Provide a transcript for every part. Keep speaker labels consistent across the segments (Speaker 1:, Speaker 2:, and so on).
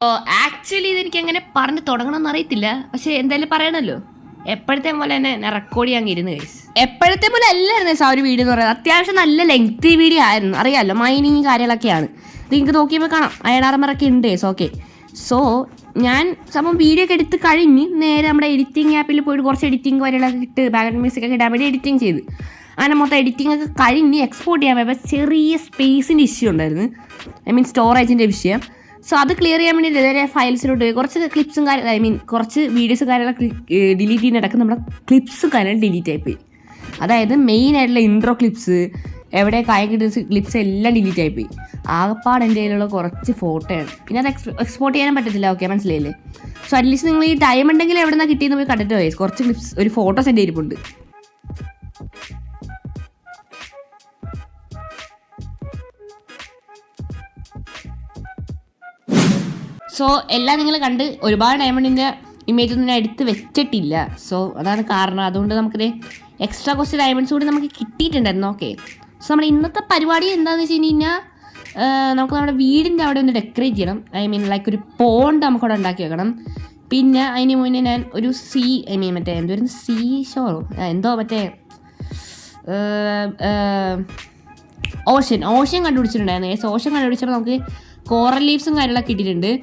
Speaker 1: ഓ actually ഇതെനിക്ക് അങ്ങനെ പറഞ്ഞു തുടങ്ങണമെന്ന് അറിയത്തില്ല. പക്ഷെ എന്തായാലും പറയണല്ലോ. എപ്പോഴത്തെ പോലെ തന്നെ ഞാൻ റെക്കോർഡ് ചെയ്യാൻ ഇരുന്ന് ഗൈസ്. എപ്പോഴത്തെ പോലെ അല്ലായിരുന്നു ആ ഒരു വീഡിയോ എന്ന് പറയുന്നത്. അത്യാവശ്യം നല്ല ലെങ്തി വീഡിയോ ആയിരുന്നു. അറിയാമല്ലോ, മൈനിങ് കാര്യങ്ങളൊക്കെയാണ്. ഇത് നിങ്ങൾക്ക് നോക്കിയപ്പോൾ കാണാം, അയണാർമറൊക്കെ ഉണ്ട് ഗൈസ്. ഓക്കെ, സോ ഞാൻ സംഭവം വീഡിയോ ഒക്കെ എടുത്ത് കഴിഞ്ഞ് നേരെ നമ്മുടെ എഡിറ്റിംഗ് ആപ്പിൽ പോയിട്ട് കുറച്ച് എഡിറ്റിംഗ് കാര്യങ്ങളൊക്കെ ഇട്ട് ബാക്ക്ഗ്രൗണ്ട് മ്യൂസിക് ഒക്കെ ഇടാൻ വേണ്ടി എഡിറ്റിംഗ് ചെയ്ത് അങ്ങനെ മൊത്തം എഡിറ്റിംഗ് ഒക്കെ കഴിഞ്ഞ് എക്സ്പോർട്ട് ചെയ്യാൻ പോയപ്പോൾ ചെറിയ സ്പേസിൻ്റെ ഇഷ്യൂ ഉണ്ടായിരുന്നു. ഐ മീൻ സ്റ്റോറേജിൻ്റെ വിഷയം. സോ അത് ക്ലിയർ ചെയ്യാൻ വേണ്ടി ഇതേ ഫയൽസിലോട്ട് കുറച്ച് ക്ലിപ്സും കുറച്ച് വീഡിയോസും കാര്യങ്ങളൊക്കെ ഡിലീറ്റ് ചെയ്യുന്നിടക്ക് നമ്മുടെ ക്ലിപ്സും കാര്യങ്ങൾ ഡിലീറ്റ് ആയിപ്പോയി. അതായത് മെയിൻ ആയിട്ടുള്ള ഇൻട്രോ ക്ലിപ്സ്, എവിടെ കായക്കിട്ട് ക്ലിപ്സ് എല്ലാം ഡിലീറ്റ് ആയിപ്പോയി. ആകപ്പാട് എൻ്റെ കയ്യിലുള്ള കുറച്ച് ഫോട്ടോയാണ്. പിന്നെ അത് എക്സ്പോർട്ട് ചെയ്യാനും പറ്റത്തില്ല. ഓക്കെ, മനസ്സിലായില്ലേ? സോ അറ്റ്ലീസ്റ്റ് നിങ്ങൾ ഈ ടൈം ഉണ്ടെങ്കിൽ എവിടെ നിന്നാണ് കിട്ടിയെന്ന് പോയി കണ്ടിട്ട് പോയി. കുറച്ച് ക്ലിപ്സ്, ഒരു ഫോട്ടോസ് എൻ്റെ ഇരിപ്പുണ്ട്. സോ എല്ലാം നിങ്ങൾ കണ്ട് ഒരുപാട് ഡയമണ്ടിൻ്റെ ഇമേജ് ഒന്നും ഞാൻ എടുത്ത് വെച്ചിട്ടില്ല. സോ അതാണ് കാരണം. അതുകൊണ്ട് നമുക്കിത് എക്സ്ട്രാ കുറച്ച് ഡയമണ്ട്സ് കൂടി നമുക്ക് കിട്ടിയിട്ടുണ്ടായിരുന്നു. ഓക്കെ, സോ നമ്മുടെ ഇന്നത്തെ പരിപാടി എന്താണെന്ന് വെച്ച് കഴിഞ്ഞാൽ നമുക്ക് നമ്മുടെ വീടിൻ്റെ അവിടെ ഒന്ന് ഡെക്കറേറ്റ് ചെയ്യണം. ഐ മീൻ ലൈക്ക് ഒരു പോണ്ട് നമുക്കവിടെ ഉണ്ടാക്കി വെക്കണം. പിന്നെ അതിന് മുന്നേ ഞാൻ ഒരു മറ്റേ എന്തോരുന്നു സീ ഷോറോ എന്തോ മറ്റേ ഓഷ്യൻ കണ്ടുപിടിച്ചിട്ടുണ്ടായിരുന്നു. ഓഷ്യൻ കണ്ടുപിടിച്ചപ്പോൾ നമുക്ക് കോറൽ ലീവ്സും കാര്യങ്ങളൊക്കെ ഇട്ടിട്ടുണ്ട്.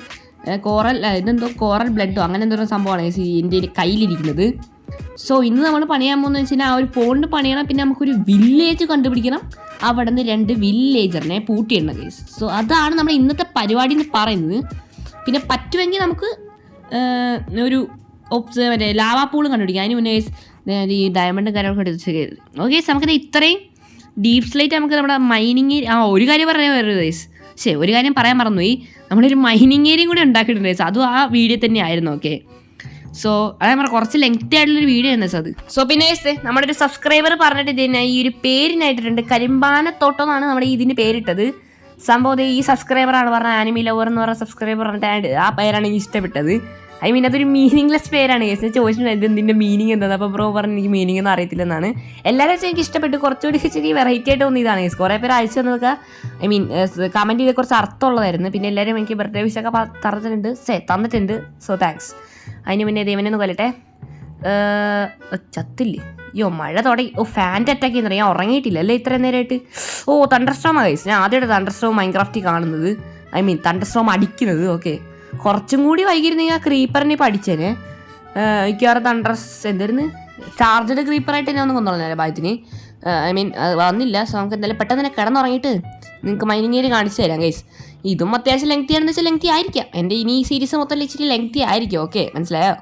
Speaker 1: ഇതെന്തോ കോറൽ ബ്ലഡോ അങ്ങനെ എന്തോ സംഭവമാണ് എൻ്റെ കയ്യിലിരിക്കുന്നത്. സോ ഇന്ന് നമ്മൾ പണിയാൻ പോകുന്നത് വെച്ച് കഴിഞ്ഞാൽ ആ ഒരു പോണ്ട് പണിയണം. പിന്നെ നമുക്കൊരു വില്ലേജ് കണ്ടുപിടിക്കണം. അവിടെ നിന്ന് 2 വില്ലേജറിനെ പൂട്ടിയിടണം കേസ്. സോ അതാണ് നമ്മുടെ ഇന്നത്തെ പരിപാടി എന്ന് പറയുന്നത്. പിന്നെ പറ്റുമെങ്കിൽ നമുക്ക് ഒരു മറ്റേ ലാവാ പൂളും കണ്ടുപിടിക്കാം. അതിന് മുന്നേ ഈ ഡയമണ്ടും കാര്യങ്ങളൊക്കെ എടുത്ത് കയറി. ഓക്കെ, നമുക്കിത് ഇത്രയും ഡീപ് സ്ലൈറ്റ് നമുക്ക് നമ്മുടെ മൈനിങ് ഒരു കാര്യം പറയാൻ വരുന്നത് കേസ്. ഒരു കാര്യം പറയാൻ മറന്നുപോയി, നമ്മളൊരു മൈനിങ് ഏരിയയും കൂടി ഉണ്ടാക്കിയിട്ടുണ്ട്. അതും ആ വീഡിയോ തന്നെ ആയിരുന്നു. ഓക്കെ, സോ അത് നമ്മുടെ കുറച്ച് ലെങ്തി ആയിട്ടുള്ളൊരു വീഡിയോ ആണ് അത്. സോ പിന്നെ നമ്മുടെ ഒരു സബ്സ്ക്രൈബർ പറഞ്ഞിട്ട് ഇതിനെ ഈ ഒരു പേരിനായിട്ടുണ്ട്, കരിമ്പാനത്തോട്ടം എന്നാണ് നമ്മുടെ ഇതിന് പേരിട്ടത്. സംഭവം ഈ സബ്സ്ക്രൈബറാണ് പറഞ്ഞ ആനിമി ലവർ എന്ന് പറഞ്ഞ സബ്സ്ക്രൈബർ പറഞ്ഞിട്ട് ആ പേരാണ് എനിക്ക് ഇഷ്ടപ്പെട്ടത്. ഐ മീൻ അതൊരു മീനിങ്ലെസ് പേരാണ് കേസ്. ചോദിച്ചിട്ടുണ്ട് ഇതിൻ്റെ മീനിങ് എന്താണ്. അപ്പോൾ ബ്രോ പറഞ്ഞ് എനിക്ക് മീനിങ് ഒന്നും അറിയത്തില്ലെന്നാണ്. എല്ലാവരും വെച്ചാൽ എനിക്ക് ഇഷ്ടപ്പെട്ടു. കുറച്ചുകൂടി ഇച്ചിരി വെറൈറ്റി ആയിട്ട് തോന്നിയതാണ് കേസ്. കുറേ പേര് അയച്ചു തന്നതൊക്കെ ഐ മീൻ കമൻറ്റ് ചെയ്ത് കുറച്ച് അർത്ഥമുള്ളതായിരുന്നു. പിന്നെ എല്ലാവരും എനിക്ക് ബർത്ത്ഡേ വിഷൊക്കെ തന്നിട്ടുണ്ട്. So thanks. അതിന് മുന്നേ ദേവനൊന്ന് കൊല്ലട്ടെ. ചത്തില്ലേ? മഴ തുടങ്ങി. ഫാൻ്റെ അറ്റാക്ക് ചെയ്യുന്നത് ഞാൻ ഉറങ്ങിയിട്ടില്ല അല്ലേ ഇത്രയും നേരമായിട്ട്. തണ്ടർസ്റ്റോമാണ് ഗൈസ്. ഞാൻ ആദ്യമായിട്ട് തണ്ടർസ്റ്റോം മൈൻക്രാഫ്റ്റിൽ കാണുന്നത്. ഐ മീൻ തണ്ടർസ്റ്റോം അടിക്കുന്നത്. ഓക്കെ, കുറച്ചും കൂടി വൈകിരുന്നെങ്കിൽ ആ ക്രീപ്പറിനെ ഇപ്പോൾ അടിച്ചേനെ. മിക്കവാറും എന്തായിരുന്നു ചാർജഡ് ക്രീപ്പറായിട്ട് ഞാൻ ഒന്ന് കൊണ്ടുവന്നേ ഭാഗ്യത്തിന്. ഐ മീൻ വന്നില്ല. സോ നമുക്ക് എന്തായാലും പെട്ടെന്ന് തന്നെ കിടന്നുറങ്ങിയിട്ട് നിങ്ങൾക്ക് മൈനിങ് ഏരിയ കാണിച്ചു തരാം ഗൈസ്. ഇതും അത്യാവശ്യം ലെങ്തി ആണെന്ന് വെച്ചാൽ ലെങ്തി ആയിരിക്കാം. എൻ്റെ ഇനി ഈ സീരീസ് മൊത്തം ഇച്ചിരി ലെങ്തി ആയിരിക്കും. ഓക്കെ, മനസ്സിലായോ?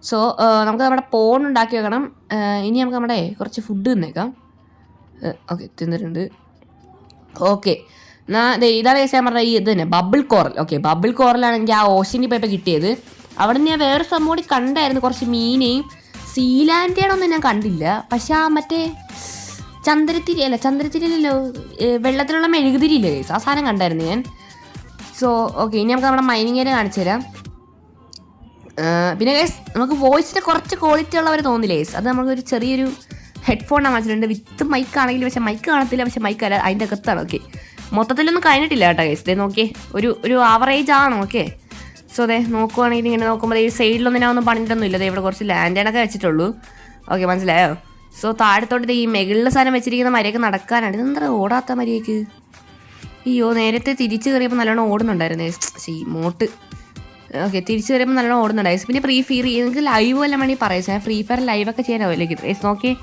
Speaker 1: സോ നമുക്ക് നമ്മുടെ പോൺ ഉണ്ടാക്കി വെക്കണം. ഇനി നമുക്ക് നമ്മുടെ കുറച്ച് ഫുഡ് തിന്നേക്കാം. ഓക്കെ, തിന്നിട്ടുണ്ട്. ഓക്കെ, ഇതാണ് കേസ് ഞാൻ പറഞ്ഞ ഇത് തന്നെ ബബിൾ കോറൽ. ഓക്കെ, ബബിൾ കോറലാണ് എനിക്ക് ആ ഓഷ്യനിൽ പോയപ്പോൾ കിട്ടിയത്. അവിടെ നിന്ന് ഞാൻ വേറെ സംഭവം കൂടി കണ്ടായിരുന്നു, കുറച്ച് മീനെയും. സീലാൻഡിയാണൊന്നും ഞാൻ കണ്ടില്ല. പക്ഷെ ആ മറ്റേ ചന്ദ്രത്തിരിയല്ലോ വെള്ളത്തിലുള്ള മെഴുകുതിരിയില്ലേ കേസ്, ആ സാധനം കണ്ടായിരുന്നു ഞാൻ. സോ ഓക്കെ, ഇനി നമുക്ക് നമ്മുടെ മൈനിങ് ഏരിയ കാണിച്ചു തരാം. പിന്നെ കേസ് നമുക്ക് വോയിസിൻ്റെ കുറച്ച് ക്വാളിറ്റി ഉള്ളവർ തോന്നില്ലേ കേസ്. അത് നമുക്കൊരു ചെറിയൊരു ഹെഡ്ഫോൺ വാങ്ങിച്ചിട്ടുണ്ട്. വിത്ത് മൈക്ക് ആണെങ്കിലും പക്ഷേ മൈക്ക് കാണത്തില്ല. പക്ഷേ മൈക്ക് അല്ല, അതിൻ്റെ അകത്താണ്. ഓക്കെ, മൊത്തത്തിലൊന്നും കഴിഞ്ഞിട്ടില്ല കേട്ടോ കേസ്. ഇതേ നോക്കിയേ, ഒരു ആവറേജ് ആണ്. ഓക്കെ, സോ അതെ നോക്കുവാണെങ്കിൽ ഇങ്ങനെ നോക്കുമ്പോൾ ഈ സൈഡിലൊന്നും ഞാൻ ഒന്നും പണിയിട്ടൊന്നും ഇല്ല. ഇവിടെ കുറച്ച് ലാൻഡേണൊക്കെ വെച്ചിട്ടുള്ളൂ. ഓക്കെ, മനസ്സിലായോ? സോ താഴത്തോട്ട് ഈ മെകളിലെ സാധനം വെച്ചിരിക്കുന്ന മര്യാദക്ക് നടക്കാനാണ്. ഇതെന്താ ഓടാത്ത മര്യാദക്ക്? നേരത്തെ തിരിച്ച് കയറിയപ്പോൾ നല്ലോണം ഓടുന്നുണ്ടായിരുന്നു മോട്ട്. ഓക്കെ, തിരിച്ച് കയറിയപ്പോൾ നല്ലോണം ഓടുന്നുണ്ടായിരുന്നു. പിന്നെ നിങ്ങൾക്ക് ലൈവ് വല്ല വേണമെങ്കിൽ പറയാം. ഫ്രീ ഫയർ ലൈവൊക്കെ ചെയ്യാനാവില്ലേ ഗൈസ്? നോക്കിയേ,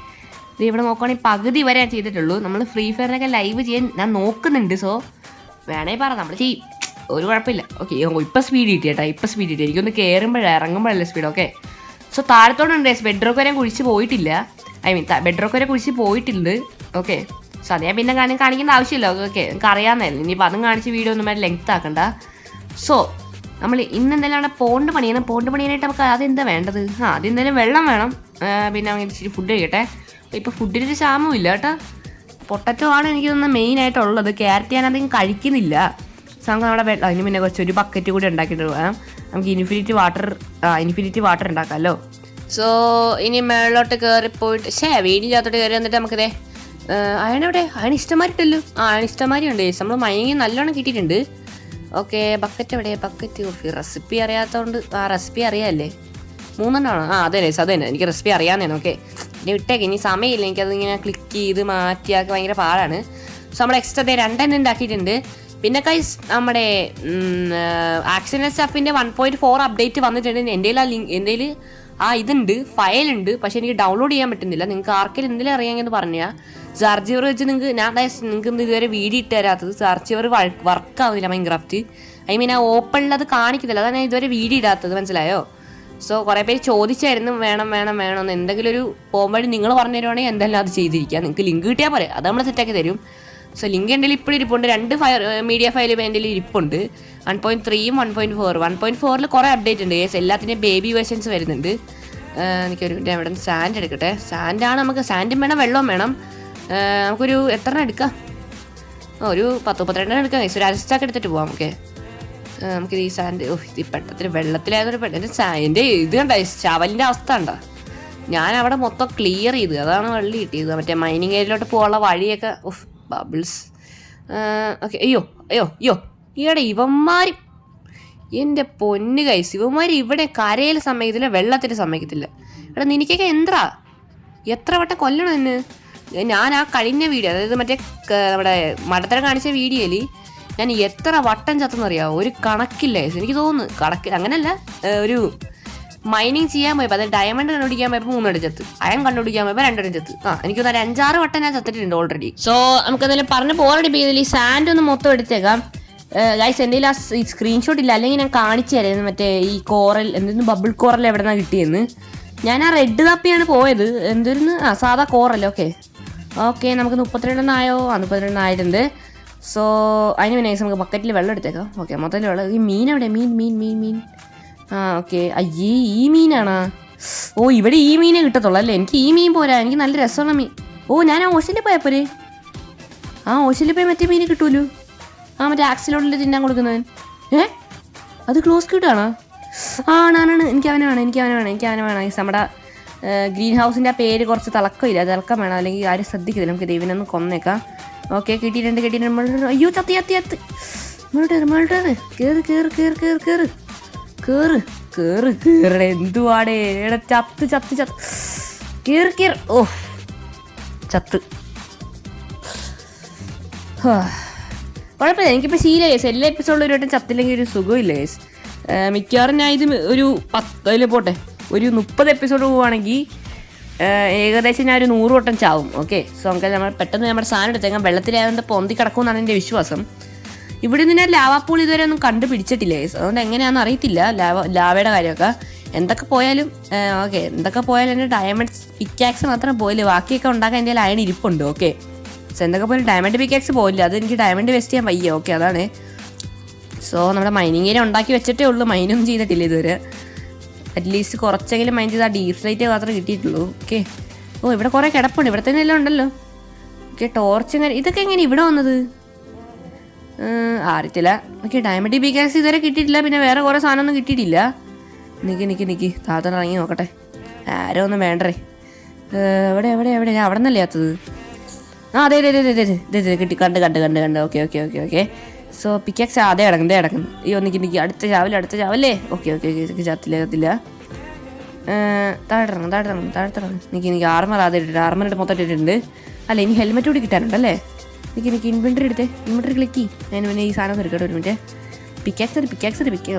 Speaker 1: ഇവിടെ നോക്കുവാണെങ്കിൽ പകുതി വരെ ഞാൻ ചെയ്തിട്ടുള്ളൂ. നമ്മൾ ഫ്രീ ഫയറിനൊക്കെ ലൈവ് ചെയ്യാൻ ഞാൻ നോക്കുന്നുണ്ട്. സോ വേണമെങ്കിൽ പറ, നമ്മൾ ചെയ്യും, ഒരു കുഴപ്പമില്ല. ഓക്കെ, ഇപ്പം സ്പീഡ് കിട്ടി കേട്ടോ. ഇപ്പം സ്പീഡ് കിട്ടി. എനിക്കൊന്ന് ഇറങ്ങുമ്പോഴല്ലേ സ്പീഡ്. ഓക്കെ, സോ താഴത്തോടുണ്ട് ബെഡ്റോക്ക് വരെ കുഴിച്ച് പോയിട്ടില്ല. ഐ മീൻ ബെഡ്റോക്ക് വരെ കുഴിച്ച് പോയിട്ടുണ്ട്. ഓക്കെ, സോ അത് ഞാൻ പിന്നെ കാണിക്കേണ്ട ആവശ്യമില്ല. ഓക്കെ, നിങ്ങൾക്ക് അറിയാമെന്നായിരുന്നു. ഇനിയിപ്പോൾ അതും കാണിച്ച് വീഡിയോ ഒന്നും വരെ ലെങ്ത് ആക്കണ്ട. സോ നമ്മൾ ഇന്ന് എന്തായാലും അവിടെ പോണ്ട് പണിയണം. പോണ്ട് പണിയാനായിട്ട് നമുക്ക് അതെന്താ വേണ്ടത്? അതെന്തായാലും വെള്ളം വേണം. പിന്നെ ഇച്ചിരി ഫുഡ് കഴിക്കട്ടെ. ഇപ്പോൾ ഫുഡിനൊരു ക്ഷാമവും ഇല്ല കേട്ടോ. പൊട്ടറ്റോ ആണ് എനിക്ക് തോന്നുന്നത് മെയിനായിട്ടുള്ളത്. ക്യാരറ്റ് ഞാൻ അധികം കഴിക്കുന്നില്ല. സോ നമുക്ക് നമ്മുടെ വെള്ളം അതിന് പിന്നെ കുറച്ചൊരു ബക്കറ്റ് കൂടി ഉണ്ടാക്കിയിട്ട് വേണം. നമുക്ക് ഇൻഫിനിറ്റി വാട്ടർ ഉണ്ടാക്കാമല്ലോ. സോ ഇനി മേളിലോട്ട് കയറിപ്പോയിട്ട് വീടിനകത്തോട്ട് കയറി വന്നിട്ട് നമുക്കിതേ അയണെവിടെ? അയൺ ഇഷ്ടമാരിട്ടല്ലോ. അയൺ ഇഷ്ടമാരി ഉണ്ട്. നമ്മൾ മയങ്ങി നല്ലോണം കിട്ടിയിട്ടുണ്ട്. ഓക്കെ ബക്കറ്റ് എവിടെ? ബക്കറ്റ് റെസിപ്പി അറിയാത്തതുകൊണ്ട് ആ റെസിപ്പി അറിയാമല്ലേ? 3 അതെ നൈസ് അത് തന്നെ, എനിക്ക് റെസിപ്പി അറിയാമെന്നേ. ഓക്കെ ഇനി വിട്ടേക്ക്, ഇനി സമയമില്ല എനിക്കത് ഇങ്ങനെ ക്ലിക്ക് ചെയ്ത് മാറ്റിയാക്കി ഭയങ്കര പാടാണ്. സോ നമ്മൾ എക്സ്ട്രാ 2 ഉണ്ടാക്കിയിട്ടുണ്ട്. പിന്നെ കൈസ് നമ്മുടെ ആക്സിഡന്റ് സ്റ്റഫിൻ്റെ 1.4 അപ്ഡേറ്റ് വന്നിട്ടുണ്ട്. എൻ്റെ ഇതുണ്ട്, ഫയലുണ്ട്, പക്ഷെ എനിക്ക് ഡൗൺലോഡ് ചെയ്യാൻ പറ്റുന്നില്ല. നിങ്ങൾക്ക് ആർക്കെങ്കിലും എന്തെങ്കിലും അറിയാമെന്ന് പറഞ്ഞാൽ ചാർജർ വെച്ച് നിങ്ങൾക്ക് ഇതുവരെ വീഡിയോ ഇട്ട് തരാത്തത്. ചാർജർ വർക്ക് ആവുന്നില്ല മൈൻക്രാഫ്റ്റ്. ഐ മീൻ ആ ഓപ്പണിലത് കാണിക്കുന്നില്ല, അതാണ് ഞാൻ ഇതുവരെ വീഡിയോ ഇടാത്തത്, മനസ്സിലായോ? സോ കുറേ പേര് ചോദിച്ചായിരുന്നു വേണം എന്ന്. എന്തെങ്കിലും ഒരു പോകുമ്പോഴും നിങ്ങൾ പറഞ്ഞു തരുവാണെങ്കിൽ എന്തെല്ലാം അത് ചെയ്തിരിക്കുക. നിങ്ങൾക്ക് ലിങ്ക് കിട്ടിയാൽ പോലെ അത് നമ്മൾ സെറ്റാക്കി തരും. സോ ലിങ്ക് എൻ്റെ ഇപ്പോഴും ഇരിപ്പുണ്ട്. 2 മീഡിയ ഫയൽ എൻ്റെ ഇരിപ്പുണ്ട്, 1.3ഉം 1.4. 1.4 കുറേ അപ്ഡേറ്റ് ഉണ്ട്. എല്ലാത്തിൻ്റെയും ബേബി വേർഷൻസ് വരുന്നുണ്ട്. എനിക്കൊരു ഇവിടെ സാൻഡ് എടുക്കട്ടെ. സാൻഡാണ് നമുക്ക്, സാൻഡും വേണം വെള്ളവും വേണം. നമുക്കൊരു എത്ര എടുക്കാം? ഒരു 10-32 എടുക്കാം. ഒരു അരസ്റ്റാക്ക് എടുത്തിട്ട് പോവാം. ഓക്കെ നമുക്കിത് ഈ സാൻഡ് ഇത് പെട്ടത്തിന് വെള്ളത്തിലായതൊരു എൻ്റെ ഇത് കണ്ട ശവലിൻ്റെ അവസ്ഥ ഉണ്ടോ? ഞാൻ അവിടെ മൊത്തം ക്ലിയർ ചെയ്ത്, അതാണ് വെള്ളി കിട്ടിയത്. മറ്റേ മൈനിങ് ഏരിയയിലോട്ട് പോകാനുള്ള വഴിയൊക്കെ ബബിൾസ്. ഓക്കെ അയ്യോ ഈയിടെ ഇവന്മാർ, എൻ്റെ പൊന്ന് കൈസ്, ഇവന്മാർ ഇവിടെ കരയിൽ സമ്മതിക്കത്തില്ല, വെള്ളത്തിൽ സമ്മതിക്കത്തില്ല. ഇവിടെ നിനക്കൊക്കെ എത്ര വട്ടം കൊല്ലണം എന്ന്. ഞാൻ ആ കഴിഞ്ഞ വീഡിയോ, അതായത് മറ്റേ നമ്മുടെ മടത്തര കാണിച്ച വീഡിയോയിൽ ഞാൻ എത്ര വട്ടം ചത്തെന്നറിയാമോ? ഒരു കണക്കില്ല. എനിക്ക് തോന്നുന്നു കണക്കിൽ അങ്ങനെയല്ല, ഒരു മൈനിങ് ചെയ്യാൻ പോയപ്പോൾ, അതായത് ഡയമണ്ട് കണ്ടുപിടിക്കാൻ പോയപ്പോൾ 3 വട്ടം ചത്ത്, അയൺ കണ്ടുപിടിക്കാൻ പോയപ്പോൾ 2 വട്ടം ചത്ത്. എനിക്കൊന്ന് 5-6 വട്ടം ഞാൻ ചത്തിട്ടുണ്ട് ഓൾറെഡി. സോ നമുക്ക് എന്തായാലും പറഞ്ഞ് പോരടിപ്പിക്കുന്നതിൽ ഈ സാൻഡ് ഒന്ന് മൊത്തം എടുത്തേക്കാം ഗൈസ്. എൻ്റെ ആ സ്ക്രീൻഷോട്ട് ഇല്ല, അല്ലെങ്കിൽ ഞാൻ കാണിച്ചു തരായിരുന്നു മറ്റേ ഈ കോറൽ എന്തെന്ന് ബബിൾ കോറൽ എവിടെ നിന്നാണ് കിട്ടിയെന്ന്. ഞാൻ ആ റെഡ് തപ്പിയാണ് പോയത്. എന്തൊരു സാധാ കോറൽ. ഓക്കെ നമുക്ക് 32 ആയോ? 32 ആയിട്ടുണ്ട്. സോ അതിന് പിന്നെ നമുക്ക് ബക്കറ്റിൽ വെള്ളം എടുത്തേക്കാം. ഓക്കെ മൊത്തത്തിൽ വെള്ളം. ഈ മീൻ എവിടെ? മീൻ ഓക്കെ. അയ്യേ ഈ മീനാണോ? ഇവിടെ ഈ മീനേ കിട്ടത്തുള്ളൂ അല്ലേ? എനിക്ക് ഈ മീൻ പോരാ, എനിക്ക് നല്ല രസമുള്ള മീൻ. ഞാൻ ആ ഓഷനിൽ പോയപ്പോരെ, ഓഷനിൽ പോയി മറ്റേ മീൻ കിട്ടുമല്ലോ. മറ്റേ ആക്സിലോട്ടിൽ തിന്നാൻ കൊടുക്കുന്നവൻ. അത് ക്ലോസ് കിട്ടാണോ? ആണാണ്. എനിക്ക് അവനെ വേണം. നമ്മുടെ ഗ്രീൻ ഹൗസിൻ്റെ ആ പേര് കുറച്ച് തിളക്കമില്ല, തിളക്കം വേണം, അല്ലെങ്കിൽ ആരും ശ്രദ്ധിക്കുന്നില്ല. നമുക്ക് ദൈവനൊന്ന് കൊന്നേക്കാം. ഓക്കെ കിട്ടിയിട്ടുണ്ട്. അയ്യോ ചത്തി കേറ് എന്തുവാടേ ചത്ത് കേറ്. ചത്ത്. കുഴപ്പമില്ല, എനിക്കിപ്പോൾ ശീലമായി. എല്ലാ എപ്പിസോഡിലും ഒരു വട്ടം ചത്തില്ലെങ്കിൽ ഒരു സുഖമില്ല ഗൈസ്. മിക്കവാറും ഞാൻ ഇത് ഒരു 10 പോട്ടെ, ഒരു 30 എപ്പിസോഡ് പോവുകയാണെങ്കിൽ ഏകദേശം ഞാൻ ഒരു 100 വട്ടം ചാവും. ഓക്കെ സോ നമുക്ക് നമ്മൾ പെട്ടെന്ന് നമ്മുടെ സാധനം എടുത്തേക്കാം. വെള്ളത്തിലായതുകൊണ്ട് പൊന്തി കിടക്കുമെന്നാണ് എൻ്റെ വിശ്വാസം. ഇവിടെ നിന്ന് ഞാൻ ലാവാപ്പൂൾ ഇതുവരെ ഒന്നും കണ്ടുപിടിച്ചിട്ടില്ല ഗൈസ്, അതുകൊണ്ട് എങ്ങനെയാണെന്ന് അറിയത്തില്ല ലാവയുടെ കാര്യമൊക്കെ. എന്തൊക്കെ പോയാലും എൻ്റെ ഡയമണ്ട് പിക്കാക്സ് മാത്രം പോയില്ല, ബാക്കിയൊക്കെ ഉണ്ടാക്കാൻ എൻ്റെ അയൺ ഇരിപ്പുണ്ട്. ഓക്കെ സോ എന്തൊക്കെ പോയാലും ഡയമണ്ട് പിക്കാക്സ് പോയില്ല, അത് എനിക്ക് ഡയമണ്ട് വെസ്റ്റ് ചെയ്യാൻ വയ്യ. ഓക്കെ അതാണ്. സോ നമ്മുടെ മൈനിങ് ഏരിയ ഉണ്ടാക്കി വെച്ചിട്ടേ ഉള്ളൂ, മൈനൊന്നും ചെയ്തിട്ടില്ല ഇതുവരെ. അറ്റ്ലീസ്റ്റ് കുറച്ചെങ്കിലും മൈൻഡ് ചെയ്ത് ആ ഡീപ് ലൈറ്റ് മാത്രമേ കിട്ടിയിട്ടുള്ളൂ. ഓക്കെ ഇവിടെ കുറേ കിടപ്പുണ്ട്, ഇവിടെ തന്നെ എല്ലാം ഉണ്ടല്ലോ. ഓക്കെ ടോർച്ച് ഇതൊക്കെ എങ്ങനെ ഇവിടെ വന്നത് അറിയത്തില്ല. ഓക്കെ ഡയമണ്ട് പിക്കാക്സ് ഇതുവരെ കിട്ടിയിട്ടില്ല, പിന്നെ വേറെ കുറേ സാധനമൊന്നും കിട്ടിയിട്ടില്ല. നിക്ക് താത്തൻ ഇറങ്ങി നോക്കട്ടെ, ആരോ ഒന്നും വേണ്ടേ. എവിടെ ഞാൻ അവിടെ നിന്നല്ലേ എത്തത്? അതെ കിട്ടി, കണ്ട്. ഓക്കെ സോ പിക്കാക്സ് അതേ കിടക്കുന്നു. അയ്യോ നിക്ക് അടുത്ത ചാവല്ലേ. ഓക്കെ ചത്തില്ല. താഴത്തിറങ്ങും. നിക്ക് ആർമർ ആർമറിട്ട് മൊത്തം ഇട്ടിട്ടുണ്ട്. അല്ല ഇനി ഹെൽമെറ്റ് കൂടി കിട്ടാനുണ്ടല്ലേ. നിക്ക് ഇൻവെൻറ്ററി ഇൻവെൻറ്ററി ക്ലിക്ക്. ഞാൻ പിന്നെ ഈ സാധനം എടുക്കട്ടെ ഒരു മിനിറ്റ്. പിക്കാക്സ്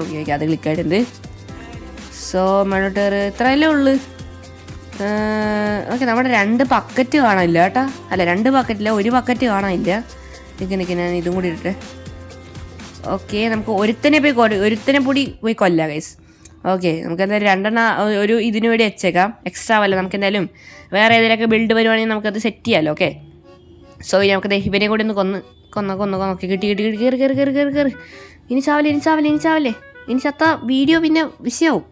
Speaker 1: ഓക്കെ അത് ക്ലിക്കായിട്ടുണ്ട്. സോ മഴോട്ട് ഇത്രയല്ലേ ഉള്ളു. ഓക്കെ നമ്മുടെ 2 ബക്കറ്റ് കാണാനില്ല കേട്ടാ. അല്ല 2 ബക്കറ്റില്ല, 1 ബക്കറ്റ് കാണാനില്ല. നിക്ക് ഞാൻ ഇതും കൂടി ഇട്ടെ. ഓക്കെ നമുക്ക് ഒരുത്തനെ കൂടി പോയി കൊല്ലാം ഗൈസ്. ഓക്കെ നമുക്ക് എന്തായാലും 2 ഒരു ഇതിനു വേണ്ടി വെച്ചേക്കാം. എക്സ്ട്രാ വല്ല നമുക്ക് എന്തായാലും വേറെ ഏതെങ്കിലുമൊക്കെ ബിൽഡ് വരുവാണെങ്കിൽ നമുക്കത് സെറ്റ് ചെയ്യാമല്ലോ. ഓക്കെ സോ നമുക്ക് ഇവനെ കൂടി ഒന്ന് കൊന്ന് കിട്ടി. കയറി. ഇനി ചാവല്ലേ. ഇനി ചത്ത വീഡിയോ പിന്നെ വിഷയമാവും.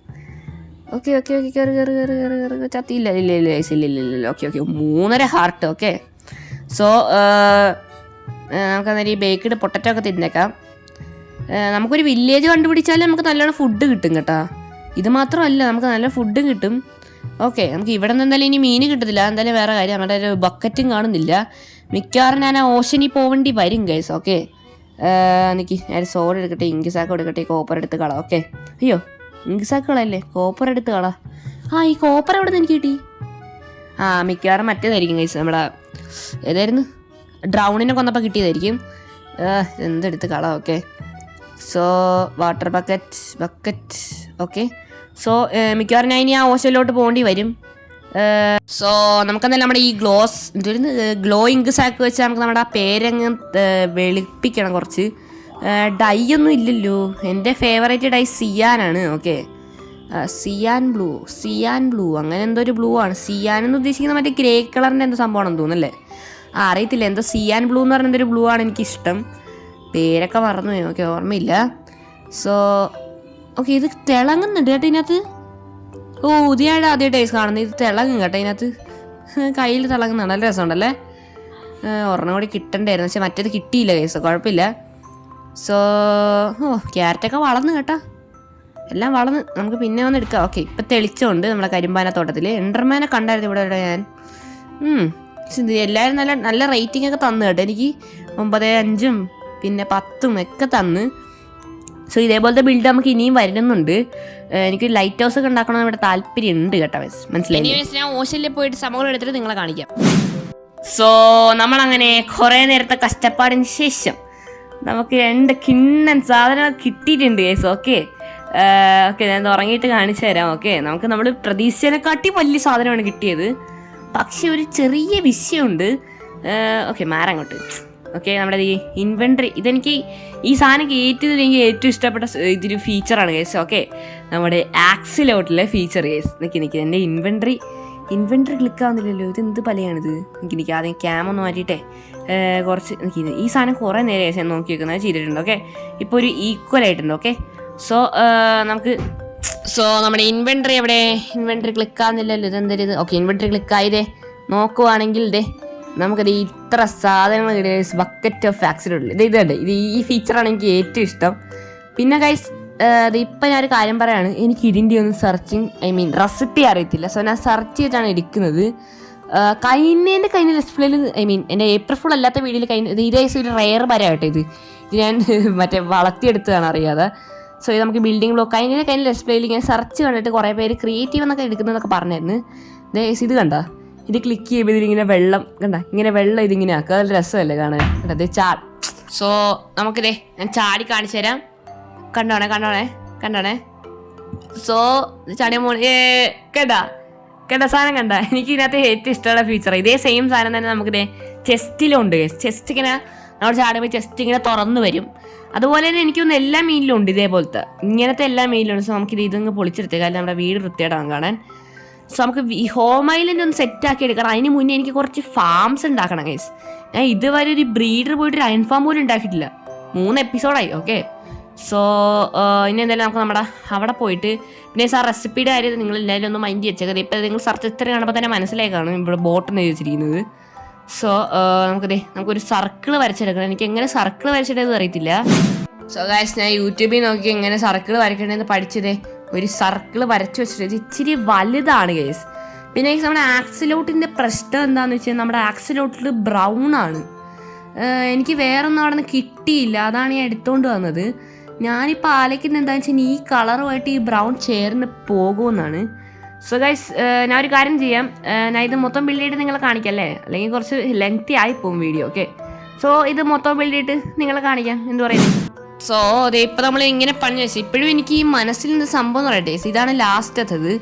Speaker 1: ഓക്കെ കയറി ചത്തിയില്ല. ഇല്ല. Okay 3.5 heart. ഓക്കെ സോ നമുക്കന്നേരം ഈ ബേക്ക്ഡ് പൊട്ടറ്റോ ഒക്കെ തിന്നേക്കാം. നമുക്കൊരു വില്ലേജ് കണ്ടുപിടിച്ചാൽ നമുക്ക് നല്ലോണം ഫുഡ് കിട്ടും കേട്ടോ. ഇത് മാത്രമല്ല നമുക്ക് നല്ല ഫുഡും കിട്ടും. ഓക്കെ നമുക്ക് ഇവിടെ നിന്ന് എന്തായാലും ഇനി മീൻ കിട്ടത്തില്ല, എന്തായാലും വേറെ കാര്യം. നമ്മുടെ ഒരു ബക്കറ്റും കാണുന്നില്ല. മിക്കവാറും ഞാൻ ആ ഓഷനിൽ പോവേണ്ടി വരും ഗൈസ്. ഓക്കെ എനിക്ക് ഞാൻ സോഡ് എടുക്കട്ടെ, ഇങ്ക് സാക്ക് എടുക്കട്ടെ, കോപ്പർ എടുത്ത് കളാം. ഓക്കെ, അയ്യോ ഇങ്ക് സാക്കുകളല്ലേ, കോപ്പർ എടുത്ത് കളാം. ഈ കോപ്പർ എവിടെ നിന്ന് എനിക്ക് കിട്ടി? മിക്കവാറും മറ്റേതായിരിക്കും ഗൈസ്, നമ്മുടെ ഏതായിരുന്നു ഡ്രൗണിനെ കൊന്നപ്പോൾ കിട്ടിയതായിരിക്കും. എന്തെടുത്ത് കളാം. Okay, so water bucket. Okay, so മിക്കവാറും ഞാൻ ഇനി ആ ഓഷനിലോട്ട് പോകേണ്ടി വരും. സോ നമുക്കെന്തായാലും നമ്മുടെ ഈ ഗ്ലോ ഇങ്ക് സാക്ക് വെച്ച് നമുക്ക് നമ്മുടെ ആ പേരങ്ങ് വെളുപ്പിക്കണം കുറച്ച്. ഡൈ ഒന്നും ഇല്ലല്ലോ. എൻ്റെ ഫേവറേറ്റ് ഡൈ സിയാനാണ്. ഓക്കെ, സിയാൻ ബ്ലൂ അങ്ങനെ എന്തോ ഒരു ബ്ലൂ ആണ്. സിയാൻ എന്ന് ഉദ്ദേശിക്കുന്ന മറ്റേ ഗ്രേ കളറിൻ്റെ എന്തോ സംഭവമാണെന്ന് തോന്നുന്നല്ലേ. അറിയത്തില്ല, എന്തോ സിയാൻ ബ്ലൂ എന്ന് പറഞ്ഞ എന്തൊരു ബ്ലൂ ആണ് എനിക്കിഷ്ടം. പേരൊക്കെ മറന്നു പോയി. ഓക്കെ, ഓർമ്മയില്ല. സോ ഓക്കെ, ഇത് തിളങ്ങുന്നുണ്ട് കേട്ടോ ഇതിനകത്ത്. ഇത് ഞാൻ ആദ്യമായിട്ട് കാണുന്നത്. ഇത് തിളങ്ങും കേട്ടോ ഇതിനകത്ത്, കയ്യിൽ തിളങ്ങുന്നതാണ്. നല്ല രസമുണ്ടല്ലേ. ഒരെണ്ണം കൂടി കിട്ടണ്ടായിരുന്നു, പക്ഷെ മറ്റേത് കിട്ടിയില്ല കേസ്. കുഴപ്പമില്ല. സോ ക്യാരറ്റൊക്കെ വളർന്നു കേട്ടോ, എല്ലാം വളർന്ന്. നമുക്ക് പിന്നെ വന്ന് എടുക്കാം. ഓക്കെ, ഇപ്പം തെളിച്ചുണ്ട് നമ്മുടെ കരിമ്പാന തോട്ടത്തിൽ. എൻഡർമാനെ കണ്ടായിരുന്നു ഇവിടെ ഞാൻ. എല്ലാവരും നല്ല നല്ല റേറ്റിംഗ് ഒക്കെ തന്നു കേട്ടോ എനിക്ക്. 9.5 പിന്നെ 10 ഒക്കെ തന്ന്. സോ ഇതേപോലത്തെ ബിൽഡ് നമുക്ക് ഇനിയും വരുന്നുണ്ട്. എനിക്ക് ലൈറ്റ് ഹൗസ് ഒക്കെ ഉണ്ടാക്കണമെന്ന് ഇവിടെ താല്പര്യം ഉണ്ട് കേട്ടോ. മനസ്സിലായി. ഞാൻ ഓഷനിൽ പോയിട്ട് സംഭവം എടുത്തിട്ട് നിങ്ങളെ കാണിക്കാം. സോ നമ്മളങ്ങനെ കുറേ നേരത്തെ കഷ്ടപ്പാടിന് ശേഷം നമുക്ക് 2 കിണ്ണൻ സാധനങ്ങൾ കിട്ടിയിട്ടുണ്ട് കേസ്. ഓക്കെ, ഞാൻ ഉറങ്ങിയിട്ട് കാണിച്ചു തരാം. ഓക്കെ, നമ്മൾ പ്രതീക്ഷിച്ചതിനെക്കാട്ടി വലിയ സാധനമാണ് കിട്ടിയത്. പക്ഷെ ഒരു ചെറിയ വിഷയമുണ്ട്. ഓക്കെ, മാറങ്ങോട്ട്. ഓക്കെ, നമ്മുടെ ഈ ഇൻവെൻട്രി, ഇതെനിക്ക് ഈ സാധനം കയറ്റിയതിൽ എനിക്ക് ഏറ്റവും ഇഷ്ടപ്പെട്ട ഇതൊരു ഫീച്ചറാണ് കേസ്. ഓക്കെ, നമ്മുടെ ആക്സിലോട്ടിലെ ഫീച്ചർ കേസ്. നിൽക്കി എൻ്റെ ഇൻവെൻട്രി ക്ലിക്ക് ആവുന്നില്ലല്ലോ. ഇത് എന്ത് പലയാണിത്? എനിക്ക് ആദ്യം ക്യാം ഒന്ന് മാറ്റിയിട്ടേ കുറച്ച് നിൽക്കുന്നത്. ഈ സാധനം കുറേ നേരം കേസ് ഞാൻ നോക്കി വെക്കുന്നത് ചെയ്തിട്ടുണ്ട്. ഓക്കെ, ഇപ്പോൾ ഒരു ഈക്വൽ ആയിട്ടുണ്ട്. ഓക്കെ, സോ നമ്മുടെ ഇൻവെൻട്രി എവിടെ? ഇൻവെൻട്രി ക്ലിക്ക് ആവുന്നില്ലല്ലോ. ഇതെന്തൊരു ഓക്കെ, ഇൻവെൻട്രി ക്ലിക്ക് ആയതേ. നോക്കുവാണെങ്കിൽ ഇതേ നമുക്കത് ഇത്ര സാധനങ്ങൾ കിട്ടിയ ബക്കറ്റ് ഓഫ് ആക്സിഡൻറ്റ്. ഇത് ഈ ഫീച്ചറാണ് എനിക്ക് ഏറ്റവും ഇഷ്ടം. പിന്നെ ഗൈസ്, ഇപ്പം ഞാനൊരു കാര്യം പറയാണ്, എനിക്ക് ഇതിൻ്റെ ഒന്നും റെസിപ്പി അറിയത്തില്ല. സോ ഞാൻ സെർച്ച് ചെയ്തിട്ടാണ് എടുക്കുന്നത്. കഴിഞ്ഞ ഡിസ്പ്ലേയിൽ എൻ്റെ ഏപ്രിൽ ഫുൾ അല്ലാത്ത വീഡിയോയിൽ ഇതേ ഒരു റെയർ മരമാട്ടോ ഇത് ഞാൻ മറ്റേ വളർത്തിയെടുത്തതാണ് അറിയാതെ. സോ ഇത് നമുക്ക് ബിൽഡിംഗ് ബ്ലോക്ക് കഴിഞ്ഞ ഡിസ്പ്ലേയിൽ ഇങ്ങനെ സെർച്ച് കണ്ടിട്ട് കുറേ പേര് ക്രിയേറ്റീവ് എന്നൊക്കെ എടുക്കുന്നതൊക്കെ പറഞ്ഞായിരുന്നു. ഇത് കണ്ട, ഇത് ക്ലിക്ക് ചെയ്യുമ്പോൾ ഇതിലിങ്ങനെ വെള്ളം ഇങ്ങനെ വെള്ളം ഇതിങ്ങനെ ആക്കുക. അത് രസമല്ലേ കാണാൻ. അത് സോ നമുക്കിതേ ഞാൻ ചാടി കാണിച്ചു തരാം. കണ്ടോണേ. സോ ചാടിയ മോളെ കണ്ട സാധനം കണ്ട. എനിക്ക് ഇതിനകത്ത് ഏറ്റവും ഇഷ്ടമുള്ള ഫീച്ചർ ഇതേ സെയിം സാധനം തന്നെ നമുക്കിതേ ചെസ്റ്റിലുണ്ട്. ചെസ്റ്റ് ഇങ്ങനെ നമ്മൾ ചാടുമ്പോൾ ചെസ്റ്റ് ഇങ്ങനെ തുറന്നു വരും. അതുപോലെ തന്നെ എനിക്കൊന്ന് എല്ലാ മീനിലും ഉണ്ട് ഇതേപോലത്തെ, ഇങ്ങനത്തെ എല്ലാ മീനിലും ഉണ്ട്. സോ നമുക്കിത് ഇതൊന്ന് പൊളിച്ചെടുത്തേക്കാം, കാരണം നമ്മുടെ വീട് വൃത്തിയായിട്ടാണ് കാണാൻ. സോ നമുക്ക് ഈ ഹോം ഐലൻഡ് ഒന്ന് സെറ്റാക്കി എടുക്കണം. അതിന് മുന്നേ എനിക്ക് കുറച്ച് ഫാംസ് ഉണ്ടാക്കണം ഗൈസ്. ഞാൻ ഇതുവരെ ഒരു ബ്രീഡർ പോയിട്ട് ഒരു അയൺ ഫാം പോലും ഉണ്ടാക്കിയിട്ടില്ല. 3 എപ്പിസോഡായി. ഓക്കെ, സോ ഇനി എന്തായാലും നമുക്ക് നമ്മുടെ അവിടെ പോയിട്ട് പിന്നെ ആ റെസിപ്പിയുടെ കാര്യം നിങ്ങൾ എല്ലാവരും ഒന്ന് മൈൻഡ് വെച്ചേക്കത്. ഇപ്പം നിങ്ങൾ സെർച്ച് ഇത്ര കാണുമ്പോൾ തന്നെ മനസ്സിലായി കാണും ഇവിടെ ബോട്ടെന്ന് ചോദിച്ചിരിക്കുന്നത്. സോ നമുക്കൊരു സർക്കിൾ വരച്ചെടുക്കണം. എനിക്ക് എങ്ങനെ സർക്കിൾ വരച്ചിട്ടത് അറിയത്തില്ല. സോ ഗൈസ്, ഞാൻ യൂട്യൂബിൽ നോക്കി എങ്ങനെ സർക്കിൾ വരയ്ക്കണമെന്ന് പഠിച്ചതേ. ഒരു സർക്കിൾ വരച്ചു വെച്ചിട്ട് ഇത് ഇച്ചിരി വലുതാണ് ഗൈസ്. പിന്നെ നമ്മുടെ ആക്സിലോട്ടിൻ്റെ പ്രശ്നം എന്താണെന്ന് വെച്ചാൽ നമ്മുടെ ആക്സിലോട്ടിൽ ബ്രൗൺ ആണ്. എനിക്ക് വേറൊന്നും അവിടെ നിന്ന് കിട്ടിയില്ല, അതാണ് ഞാൻ എടുത്തുകൊണ്ട് വന്നത്. ഞാനിപ്പോൾ ആലോചിക്കുന്നത് എന്താണെന്ന് വെച്ചാൽ ഈ കളറുമായിട്ട് ഈ ബ്രൗൺ ചേർന്ന് പോകുമെന്നാണ്. സോ ഗൈസ്, ഞാൻ ഒരു കാര്യം ചെയ്യാം, ഞാൻ ഇത് മൊത്തം ബിൽഡ് ചെയ്തിട്ട് നിങ്ങളെ കാണിക്കാം അല്ലേ, അല്ലെങ്കിൽ കുറച്ച് ലെങ്തി ആയിപ്പോവും വീഡിയോ. ഓക്കെ, സോ ഇത് മൊത്തം ബിൽഡ് ചെയ്തിട്ട് നിങ്ങളെ കാണിക്കാം, എന്ത് പറയുന്നു? സോ അതെ, ഇപ്പം നമ്മൾ ഇങ്ങനെ പണി വെച്ചാൽ ഇപ്പോഴും എനിക്ക് ഈ മനസ്സിൽ നിന്ന് സംഭവം എന്ന് പറയട്ടെ. ഇതാണ് ലാസ്റ്റത്തത്.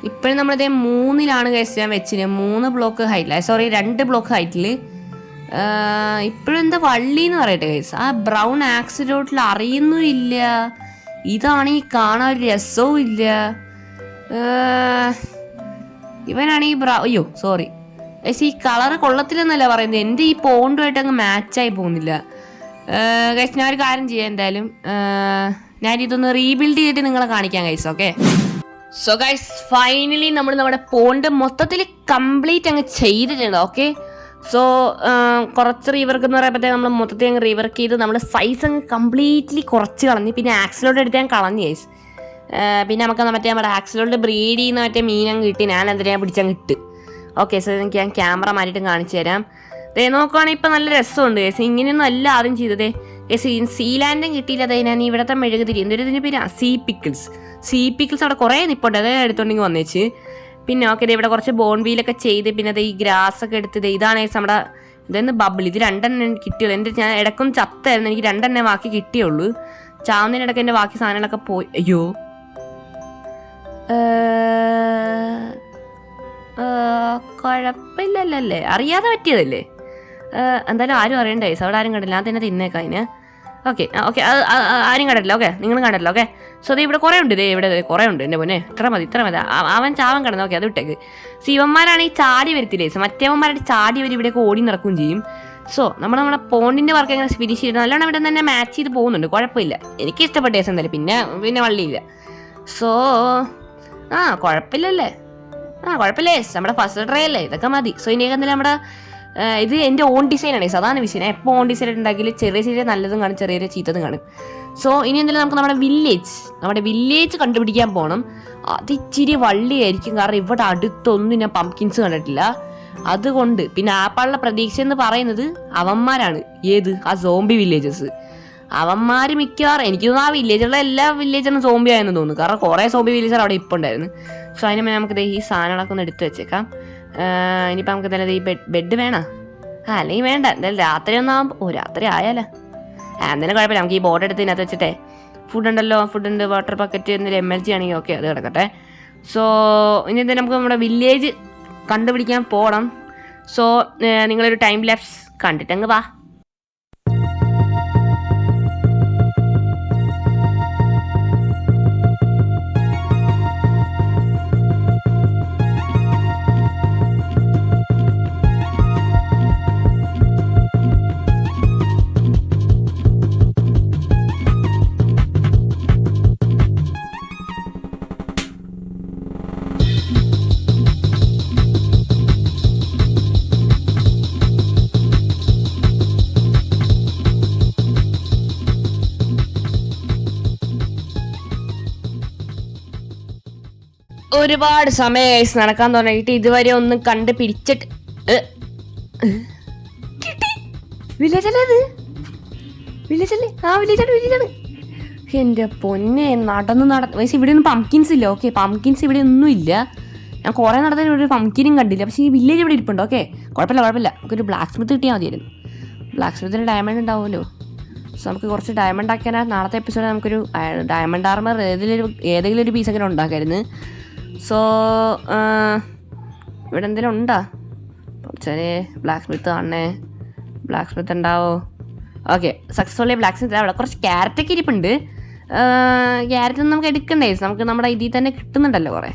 Speaker 1: ഇപ്പോഴും നമ്മളിതേ 3-ലാണ് ഗൈസ് ഞാൻ വെച്ചിന്. 3 ബ്ലോക്ക് ഹൈറ്റിൽ, 2 ബ്ലോക്ക് ഹൈറ്റിൽ. ഇപ്പോഴും എന്താ വള്ളി എന്ന് പറയട്ടെ ഗൈസ്. ആ ബ്രൗൺ ആക്സിഡോട്ടിൽ അറിയുന്നുമില്ല. ഇതാണെങ്കിൽ കാണാൻ ഒരു രസവും ഇല്ല. ഇവനാണെങ്കിൽ അയ്യോ സോറി ഗൈസ്, ഈ കളറ് കൊള്ളത്തില്ലെന്നല്ല പറയുന്നത്, എൻ്റെ ഈ പോണ്ടുമായിട്ട് അങ്ങ് മാച്ചായി പോകുന്നില്ല ഗൈസ്. ഞാനൊരു കാര്യം ചെയ്യാം, എന്തായാലും ഞാനിതൊന്ന് റീബിൽഡ് ചെയ്തിട്ട് നിങ്ങളെ കാണിക്കാം guys. Okay, so guys, finally നമ്മുടെ പോണ്ട് മൊത്തത്തിൽ കംപ്ലീറ്റ് അങ്ങ് ചെയ്തിട്ടുണ്ട്. ഓക്കെ, സോ കുറച്ച് റീവർക്ക് എന്ന് പറയുമ്പോഴത്തേക്ക് നമ്മൾ മൊത്തത്തിൽ അങ്ങ് റീവർക്ക് ചെയ്ത് നമ്മൾ സൈസ് അങ്ങ് കംപ്ലീറ്റ്ലി കുറച്ച് കളഞ്ഞ്. പിന്നെ ആക്സിലോട്ട് എടുത്ത് ഞാൻ കളഞ്ഞു ഗൈസ്. പിന്നെ നമുക്ക് മറ്റേ നമ്മുടെ ആക്സിലോട്ട് ബ്രീഡ് ചെയ്യുന്ന മറ്റേ മീനങ്ങ് കിട്ടി. ഞാൻ എന്തിനാ പിടിച്ചങ്ങ് ഇട്ട്. ഓക്കെ, സോ എനിക്ക് ഞാൻ ക്യാമറ മാറ്റിയിട്ട് കാണിച്ചു തരാം. നോക്കുവാണെങ്കിൽ ഇപ്പം നല്ല രസമുണ്ട് കേസ്. ഇങ്ങനെയൊന്നും അല്ല ആദ്യം ചെയ്തതേ കേസ്. സീലാൻഡും കിട്ടിയില്ല. ഞാൻ ഇവിടുത്തെ മെഴുകുതിരി എന്തൊരു ഇതിന് പിന്നെ സീ പിക്കിൾസ് അവിടെ കുറേ നിപ്പുണ്ട്. അതേ എടുത്തോണ്ടെങ്കിൽ വന്നേച്ച്. പിന്നെ ഓക്കെ ഇവിടെ കുറച്ച് ബോൺവീലൊക്കെ ചെയ്ത് പിന്നെ അത് ഈ ഗ്രാസ് ഒക്കെ എടുത്തത് ഇതാണ് നമ്മുടെ ഇതെന്ന് ബബിൾ. ഇത് 2 കിട്ടിയുള്ളൂ. ഞാൻ ഇടയ്ക്കൊന്നും ചത്തായിരുന്നു. എനിക്ക് 2 ബാക്കി കിട്ടിയുള്ളൂ. ചാവുന്നതിനിടയ്ക്ക് എൻ്റെ ബാക്കി സാധനങ്ങളൊക്കെ പോയി. അയ്യോ കുഴപ്പമില്ലല്ലേ, അറിയാതെ പറ്റിയതല്ലേ. എന്തായാലും ആരും അറിയണ്ടേ. അവിടെ ആരും കണ്ടില്ല. ഞാൻ തന്നെ തിന്നേക്കാം അതിന്. ഓക്കെ ആരും കണ്ടില്ല. ഓക്കെ നിങ്ങളും കണ്ടില്ല. ഓക്കെ സോ അത് ഇവിടെ കുറേ ഉണ്ട്. ഇവിടെ കുറേ ഉണ്ട്. എൻ്റെ പൊന്നെ ഇത്ര മതി. അവൻ ചാവൻ കിടന്നു. ഓക്കെ അത് വിട്ടേക്ക്. ഇവന്മാരാണെങ്കിൽ ചാടി വരത്തില്ലേ. മറ്റേവന്മാരുടെ ചാടി വരും ഇവിടെയൊക്കെ ഓടി നടക്കുകയും ചെയ്യും. സോ നമ്മുടെ പോണ്ടിൻ്റെ വർക്ക് എങ്ങനെ ഫിനിഷ് ചെയ്ത് നല്ലോണം ഇവിടെ തന്നെ മാച്ച് ചെയ്ത് പോകുന്നുണ്ട്. കുഴപ്പമില്ല. എനിക്ക് ഇഷ്ടപ്പെട്ട കേസ് എന്തായാലും. പിന്നെ വള്ളിയില്ല. സോ കുഴപ്പമില്ലല്ലേ. കുഴപ്പമില്ലേ. നമ്മുടെ ഫസ്റ്റ് ട്രൈ അല്ലേ, ഇതൊക്കെ മതി. സോ ഇനിയൊക്കെ എന്തായാലും നമ്മുടെ ഇത് എൻ്റെ ഓൺ ഡിസൈനാണ്. അതാണ് വിഷയം. ഞാൻ എപ്പോൾ ഓൺ ഡിസൈൻ ഉണ്ടാക്കിയാൽ ചെറിയ നല്ലതും കാണും, ചെറിയ ചീത്തതും കാണും. സോ ഇനി എന്തായാലും നമുക്ക് നമ്മുടെ വില്ലേജ് കണ്ടുപിടിക്കാൻ പോകണം. അത് ഇച്ചിരി വള്ളിയായിരിക്കും. കാരണം ഇവിടെ അടുത്തൊന്നും ഞാൻ പംകിൻസ് കണ്ടിട്ടില്ല. അതുകൊണ്ട് പിന്നെ ആപ്പാളുടെ പ്രതീക്ഷ എന്ന് പറയുന്നത് അവന്മാരാണ്. ആ സോംബി വില്ലേജസ്. അവന്മാർ മിക്കവാറും എനിക്ക് തോന്നുന്നു ആ വില്ലേജുള്ള എല്ലാ വില്ലേജറും സോംബി ആയെന്ന് തോന്നുന്നു. കാരണം കുറേ സോംബി വില്ലേജർ അവിടെ ഇപ്പോൾ ഉണ്ടായിരുന്നു. സോ അതിന് മുന്നേ നമുക്ക് ഈ സാധനങ്ങളൊക്കെ ഒന്ന് എടുത്ത് വെച്ചേക്കാം. ഇനിയിപ്പോൾ നമുക്ക് എന്തായാലും ഈ ബെഡ് വേണം. അല്ലെങ്കിൽ വേണ്ട. എന്തായാലും രാത്രി ഒന്നാകുമ്പോൾ രാത്രി ആയാലോ. എന്തായാലും കുഴപ്പമില്ല. നമുക്ക് ഈ ബോർഡ് എടുത്ത് ഇതിനകത്ത് വെച്ചിട്ടേ ഫുഡുണ്ട്, വാട്ടർ ബക്കറ്റ് എന്തെങ്കിലും എമർജൻസി ആണെങ്കിൽ ഓക്കെ അത് കിടക്കട്ടെ. സോ ഇനി എന്തായാലും നമുക്ക് നമ്മുടെ വില്ലേജ് കണ്ടുപിടിക്കാൻ പോകണം. സോ നിങ്ങളൊരു ടൈം ലാപ്സ് കണ്ടിട്ടങ്ങ് വാ. ഒരുപാട് സമയം നടക്കാൻ തുടങ്ങിയിട്ട് ഇതുവരെ ഒന്നും കണ്ട് പിടിച്ചിട്ട് വില്ലേജാണ്. എൻ്റെ പൊന്നെ വയസ്സ് ഇവിടെ ഒന്നും പംകിൻസ് ഇല്ല. ഓക്കെ പംകിൻസ് ഇവിടെ ഒന്നും ഇല്ല. ഞാൻ കുറേ നടത്താൻ ഒരു പംകിനും കണ്ടില്ല. പക്ഷേ ഈ വില്ലേജ് ഇവിടെ ഇരിപ്പുണ്ട്. ഓക്കെ കുഴപ്പമില്ല. നമുക്കൊരു ബ്ലാക്ക് സ്മിത്ത് കിട്ടിയാൽ മതിയായിരുന്നു. ബ്ലാക്ക് സ്മിത്തിന് ഡയമണ്ട് ഉണ്ടാവുമല്ലോ. സോ നമുക്ക് കുറച്ച് ഡയമണ്ട് ആക്കിയാൽ നാളത്തെ എപ്പിസോഡിൽ നമുക്കൊരു ഡയമണ്ട് ആർമർ ഏതെങ്കിലും ഒരു പീസൊക്കെ ഉണ്ടാക്കായിരുന്നു. സോ ഇവിടെ എന്തെങ്കിലും ഉണ്ടോ? ചെറിയ ബ്ലാക്ക് സ്മിത്ത് കാണണേ. ബ്ലാക്ക് സ്മിത്ത് ഉണ്ടാവോ? Okay successfully black Smith. അവിടെ കുറച്ച് ക്യാരറ്റൊക്കെ ഇരിപ്പുണ്ട്. ക്യാരറ്റ് നമുക്ക് എടുക്കണ്ടേ. നമുക്ക് നമ്മുടെ ഇതിൽ തന്നെ കിട്ടുന്നുണ്ടല്ലോ കുറേ.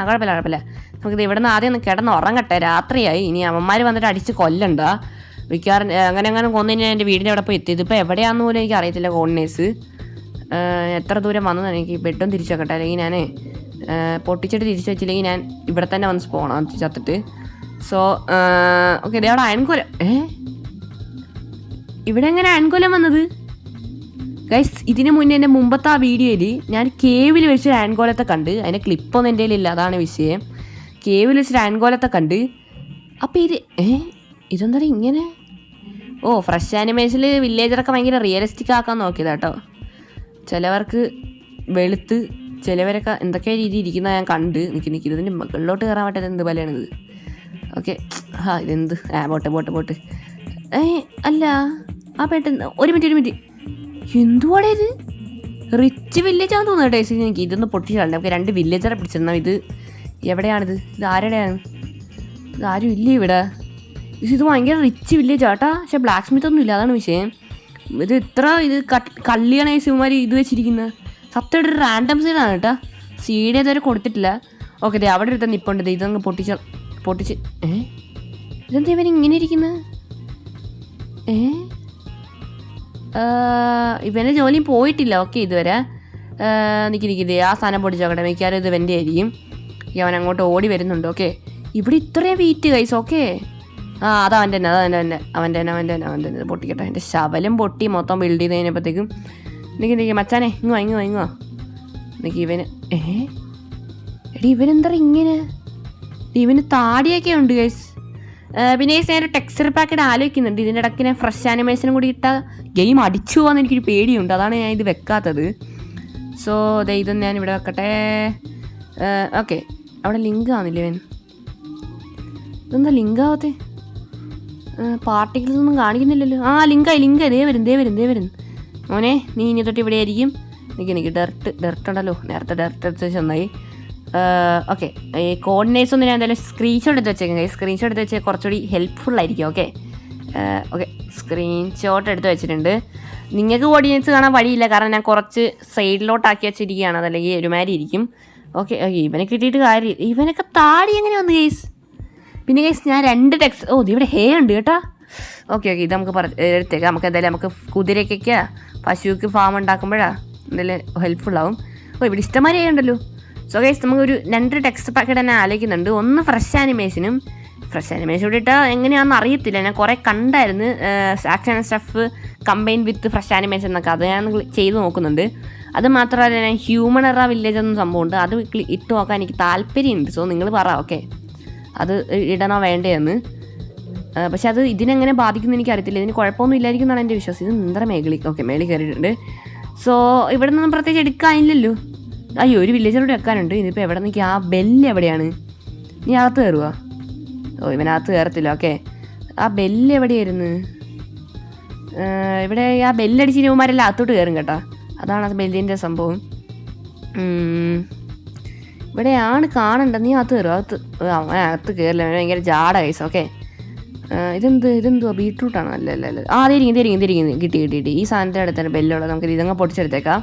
Speaker 1: കുഴപ്പമില്ല. നമുക്കിത് ഇവിടെ നിന്ന് ആദ്യം ഒന്ന് കിടന്ന് ഉറങ്ങട്ടെ. രാത്രിയായി. ഇനി അവന്മാർ വന്നിട്ട് അടിച്ച് കൊല്ലണ്ട. മിക്കവാറും അങ്ങനെ കൊന്നു കഴിഞ്ഞാൽ എൻ്റെ വീടിൻ്റെ അവിടെ പോയി എത്തിയത്. ഇപ്പോൾ എവിടെയാണെന്ന് പോലും എനിക്ക് അറിയത്തില്ല. കോർഡിനേറ്റ്സ് എത്ര ദൂരം വന്നതാണ്. എനിക്ക് ബെഡും തിരിച്ചു വെക്കട്ടെ. അല്ലെങ്കിൽ ഞാൻ പൊട്ടിച്ചിട്ട് തിരിച്ചു വെച്ചില്ലെങ്കിൽ ഞാൻ ഇവിടെ തന്നെ വന്ന് പോകണം ചത്തിട്ട്. സോ ഓക്കെ ഇതേ അവിടെ അയൺകോലം. ഇവിടെ എങ്ങനെ അയൺകോലം വന്നത് ഗൈസ്? ഇതിന് മുന്നേ എൻ്റെ മുമ്പത്തെ ആ വീഡിയോയിൽ ഞാൻ കേവിൽ വെച്ചൊരു അയൺകോലത്തെ കണ്ട്. അതിൻ്റെ ക്ലിപ്പൊന്നും എൻ്റെ കയ്യിലില്ല. അതാണ് വിഷയം. കേവിൽ വെച്ചൊരു അയൺകോലത്തെ കണ്ട്. അപ്പോൾ ഇതെന്താ ഇങ്ങനെ? ഫ്രഷ് ആനിമേഷനിൽ വില്ലേജറൊക്കെ ഭയങ്കര റിയലിസ്റ്റിക് ആക്കാൻ നോക്കിയതാട്ടോ. ചിലവർക്ക് വെളുത്ത് ചിലവരൊക്കെ എന്തൊക്കെ രീതി ഇരിക്കുന്ന ഞാൻ കണ്ട്. നിൽക്കി ഇതിൻ്റെ മുകളിലോട്ട് കയറാൻ പറ്റാത്ത എന്ത് പോലെയാണിത്. ഓക്കെ ഇതെന്ത് ബോട്ട് അല്ല പെട്ടെന്ന് ഒരു മിനിറ്റ് എന്തുവാടേ ഇത്? റിച്ച് വില്ലേജാന്ന് തോന്നുന്നു ടേസ്റ്റ്. എനിക്ക് ഇതൊന്ന് പൊട്ടിച്ചാണ്. നമുക്ക് 2 വില്ലേജറെ പിടിച്ചിരുന്ന. ഇത് എവിടെയാണിത്? ഇത് ആരുടെയാണ്? ഇത് ആരും ഇല്ല ഇവിടെ. ഇത് ഭയങ്കര റിച്ച് വില്ലേജ് ആട്ടാ. പക്ഷെ ബ്ലാക്ക് സ്മിത്ത് ഒന്നും ഇല്ല. അതാണ് വിഷയം. ഇത് കള്ളിയാണ് ശിവമാരി ഇത് വെച്ചിരിക്കുന്നത്. സത്യമായിട്ട് ഒരു റാൻഡം സീഡാണ് കേട്ടോ. സീഡ് ഇതുവരെ കൊടുത്തിട്ടില്ല. ഓക്കെ അവിടെ ഒരു നിപ്പുണ്ട്. ഇതങ്ങ് പൊട്ടിച്ച് ഇതെന്താ ഇവൻ ഇങ്ങനെ ഇരിക്കുന്നത്? ഇവൻ്റെ ജോലിയും പോയിട്ടില്ല. ഓക്കെ ഇതുവരെ നിൽക്കിരിക്കുന്നത്. ആ സാധനം പൊട്ടിച്ചോക്കട്ടെ. മിക്കവാറും ഇത് ഇവൻ്റെ ആയിരിക്കും. അവൻ അങ്ങോട്ട് ഓടി വരുന്നുണ്ട്. ഓക്കെ ഇവിടെ ഇത്രയും വീറ്റ് കൈസ്. ഓക്കെ അതവൻ്റെ തന്നെ അവൻ്റെ തന്നെ പൊട്ടിക്കട്ടെ. എൻ്റെ ശവലും പൊട്ടി മൊത്തം ബിൽഡ് ചെയ്ത് കഴിഞ്ഞപ്പോഴത്തേക്കും നിൽക്കി മച്ചാനെ ഇങ്ങോ നിൽക്കി ഇവന് ഇവനെന്താ ഇങ്ങനെ? ഇവന് താടിയൊക്കെ ഉണ്ട് ഗൈസ്. പിന്നെ ഞാൻ ഒരു ടെക്സ്ചർ പാക്കറ്റ് ആലോചിക്കുന്നുണ്ട്. ഇതിൻ്റെ ഇടയ്ക്ക് ഞാൻ ഫ്രഷ് ആനിമേഷനും കൂടി ഇട്ട ഗെയിം അടിച്ചു പോകാൻ എനിക്കൊരു പേടിയുണ്ട്. അതാണ് ഞാൻ ഇത് വെക്കാത്തത്. സോ ഇതൊന്നും ഞാൻ ഇവിടെ വെക്കട്ടെ. ഓക്കെ, അവിടെ ലിങ്ക് ആവുന്നില്ലേ വേൻ? ഇതെന്താ ലിങ്ക് ആവത്തെ? പാർട്ടിക്കിൾസ് ഒന്നും കാണിക്കുന്നില്ലല്ലോ. ലിങ്കായി ദേ വരും. മോനെ നീ ഇനി തൊട്ട് ഇവിടെ ആയിരിക്കും. എനിക്ക് ഡെർട്ട് ഉണ്ടല്ലോ, നേരത്തെ ഡെർട്ട് എടുത്ത് ചെന്നായി. ഓക്കെ, ഈ കോർഡിനേറ്റ്സ് ഒന്നും ഞാൻ എന്തായാലും സ്ക്രീൻഷോട്ട് എടുത്ത് വെച്ചേക്കാം. സ്ക്രീൻഷോട്ട് എടുത്ത് വെച്ചാൽ കുറച്ചുകൂടി ഹെൽപ്ഫുൾ ആയിരിക്കും. ഓക്കെ, സ്ക്രീൻഷോട്ട് എടുത്ത് വെച്ചിട്ടുണ്ട്. നിങ്ങൾക്ക് കോർഡിനേറ്റ്സ് കാണാൻ വഴിയില്ല, കാരണം ഞാൻ കുറച്ച് സൈഡിലോട്ടാക്കി വെച്ചിരിക്കുകയാണ്. അതല്ലെങ്കിൽ ഒരുമാതിരി ഇരിക്കും. ഓക്കെ, ഇവനെ കിട്ടിയിട്ട് കാര്യം. ഇവനൊക്കെ താടി എങ്ങനെ വന്നു ഗൈസ്? പിന്നെ ഗൈസ് ഞാൻ 2 ടെക്സ്റ്റ് ഇവിടെ ഹേ ഉണ്ട് കേട്ടോ. ഓക്കെ, ഇത് നമുക്ക് എടുത്തേക്കാം. നമുക്ക് എന്തായാലും നമുക്ക് കുതിരയ്ക്കൊക്കെ പശുക്ക് ഫാം ഉണ്ടാക്കുമ്പോഴാണ് എന്തായാലും ഹെൽപ്ഫുൾ ആവും. ഇവിടെ ഇഷ്ടംമാതിരി ഹേ ഉണ്ടല്ലോ. സോ ഗൈസ് നമുക്കൊരു 2 ടെക്സ്റ്റ് പാക്കറ്റ് തന്നെ ആലോചിക്കുന്നുണ്ട്. ഒന്ന് ഫ്രഷ് ആനിമേഷൻ കൂടി ഇട്ടാൽ എങ്ങനെയാണെന്ന് അറിയത്തില്ല. ഞാൻ കുറേ കണ്ടായിരുന്നു action stuff combine with fresh animation എന്നൊക്കെ. അത് ഞാൻ ചെയ്ത് നോക്കുന്നുണ്ട്. അത് മാത്രമല്ല, ഞാൻ ഹ്യൂമൺ എറ വില്ലേജ് എന്ന സംഭവമുണ്ട്, അത് ഇട്ട് നോക്കാൻ എനിക്ക് താല്പര്യമുണ്ട്. സോ നിങ്ങൾ പറ, ഓക്കെ അത് ഇടണോ വേണ്ടതെന്ന്. പക്ഷെ അത് ഇതിനെങ്ങനെ ബാധിക്കുമെന്ന് എനിക്കറിയത്തില്ല. ഇതിന് കുഴപ്പമൊന്നും ഇല്ലായിരിക്കും എന്നാണ് എൻ്റെ വിശ്വാസം. ഇത് നിന്തര മേഖലി. ഓക്കെ, മേളിൽ കയറിയിട്ടുണ്ട്. സോ ഇവിടെ നിന്നും പ്രത്യേകിച്ച് എടുക്കാനില്ലല്ലോ. ഒരു വില്ലേജിലൂടെ വെക്കാനുണ്ട്. ഇതിപ്പോൾ എവിടെ നിൽക്കുക? ആ ബെല്ല് എവിടെയാണ്? നീ അകത്ത് കയറുക? ഇവനകത്ത് കയറത്തില്ല. ഓക്കെ, ആ ബെല്ല് എവിടെയായിരുന്നു? ഇവിടെ ആ ബെല്ലടിച്ച് ഇവന്മാരെല്ലാം അകത്തോട്ട് കയറും കേട്ടോ. അതാണ് ആ ബെല്ലിൻ്റെ സംഭവം. ഇവിടെയാണ് കാണേണ്ടത്. നീ അകത്ത് കയറുക. അകത്ത് കയറില്ല, ഭയങ്കര ജാട കൈസ്. ഓക്കെ, ഇതെന്തുവാ ബീട്രൂട്ടാണോ? അല്ല. തിരിക്കും. കിട്ടി. ഈ സാധനത്തിൻ്റെ അടുത്താണ് ബെല്ലുള്ളത്. നമുക്ക് ഇതങ്ങ് പൊടിച്ചെടുത്തേക്കാം.